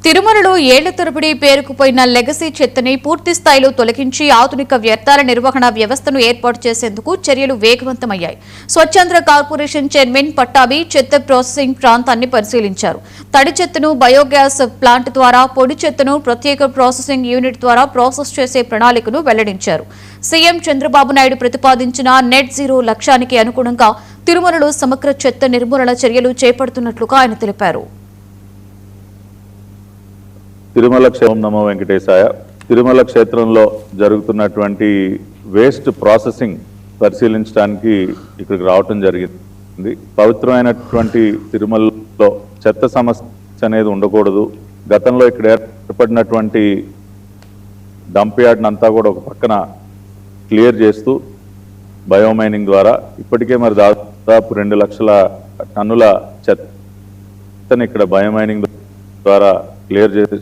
తిరుమలలో ఏళ్ల తరబడి పేరుకుపోయిన లెగసీ చెత్తని పూర్తి స్థాయిలో తొలగించి ఆధునిక వ్యర్థాల నిర్వహణ వ్యవస్థను ఏర్పాటు చేసేందుకు చర్యలు వేగవంతమయ్యాయి. స్వచ్ఛంద కార్పొరేషన్ చైర్మన్ పట్టాభి చెత్త ప్రాసెసింగ్ ప్రాంతాన్ని పరిశీలించారు. తడి చెత్తను బయోగ్యాస్ ప్లాంట్ ద్వారా, పొడి చెత్తను ప్రత్యేక ప్రాసెసింగ్ యూనిట్ ద్వారా ప్రాసెస్ చేసే ప్రణాళికను వెల్లడించారు. సీఎం చంద్రబాబు నాయుడు ప్రతిపాదించిన నెట్ జీరో లక్ష్యానికి అనుగుణంగా తిరుమలలో సమగ్ర చెత్త నిర్మూలన చర్యలు చేపడుతున్నట్లుగా ఆయన తెలిపారు. తిరుమల క్షేమం నమో వెంకటేశాయ. తిరుమల క్షేత్రంలో జరుగుతున్నటువంటి వేస్ట్ ప్రాసెసింగ్ పరిశీలించడానికి ఇక్కడికి రావటం జరిగింది. పవిత్రమైనటువంటి తిరుమలలో చెత్త సమస్య అనేది ఉండకూడదు. గతంలో ఇక్కడ ఏర్పడినటువంటి డంప్ యార్డ్ అంతా కూడా ఒక పక్కన క్లియర్ చేస్తూ బయోమైనింగ్ ద్వారా ఇప్పటికే మరి దాదాపు 2 లక్షల టన్నుల చెత్తని ఇక్కడ బయోమైనింగ్ ద్వారా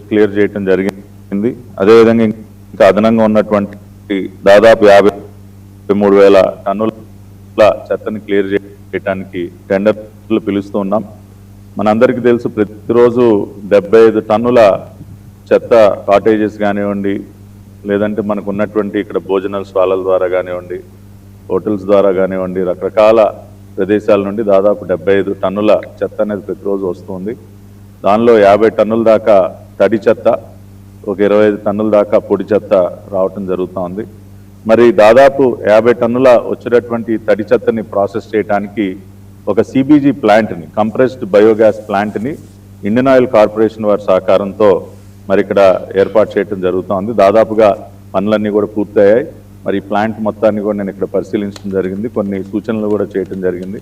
క్లియర్ చేయటం జరిగింది. అదేవిధంగా ఇంకా అదనంగా ఉన్నటువంటి దాదాపు 53,000 టన్నుల చెత్తని క్లియర్ చేయడానికి టెండర్లు పిలుస్తూ ఉన్నాం. మనందరికీ తెలుసు ప్రతిరోజు 75 టన్నుల చెత్త కాటేజెస్ కానివ్వండి, లేదంటే మనకు ఉన్నటువంటి ఇక్కడ భోజనాల స్టాల ద్వారా కానివ్వండి, హోటల్స్ ద్వారా కానివ్వండి, రకరకాల ప్రదేశాల నుండి దాదాపు 75 టన్నుల చెత్త అనేది ప్రతిరోజు వస్తుంది. దానిలో 50 టన్నుల దాకా తడి చెత్త, ఒక 25 టన్నుల దాకా పొడి చెత్త రావటం జరుగుతూ ఉంది. మరి దాదాపు 50 టన్నుల వచ్చేటటువంటి తడి చెత్తని ప్రాసెస్ చేయడానికి ఒక సిబిజీ ప్లాంట్ని, కంప్రెస్డ్ బయోగ్యాస్ ప్లాంట్ని ఇండియన్ ఆయిల్ కార్పొరేషన్ వారి సహకారంతో మరి ఇక్కడ ఏర్పాటు చేయడం జరుగుతూ ఉంది. దాదాపుగా పనులన్నీ కూడా పూర్తయ్యాయి. మరి ఈ ప్లాంట్ మొత్తాన్ని కూడా నేను ఇక్కడ పరిశీలించడం జరిగింది. కొన్ని సూచనలు కూడా చేయడం జరిగింది.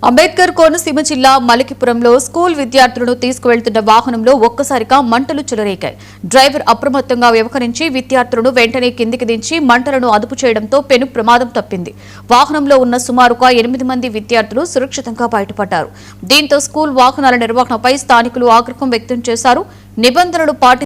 అంబేద్కర్ కోనసీమ జిల్లా మలికిపురంలో స్కూల్ విద్యార్థులను తీసుకువెళ్తున్న వాహనంలో ఒక్కసారిగా మంటలు చెలరేగాయి. డ్రైవర్ అప్రమత్తంగా వ్యవహరించి విద్యార్థులను వెంటనే కిందికి దించి మంటలను అదుపు చేయడంతో పెను ప్రమాదం తప్పింది. వాహనంలో ఉన్న సుమారుగా 8 మంది విద్యార్థులు సురక్షితంగా బయటపడ్డారు. దీంతో స్కూల్ వాహనాల నిర్వహణపై స్థానికులు ఆగ్రహం వ్యక్తం చేశారు. నిబంధనలు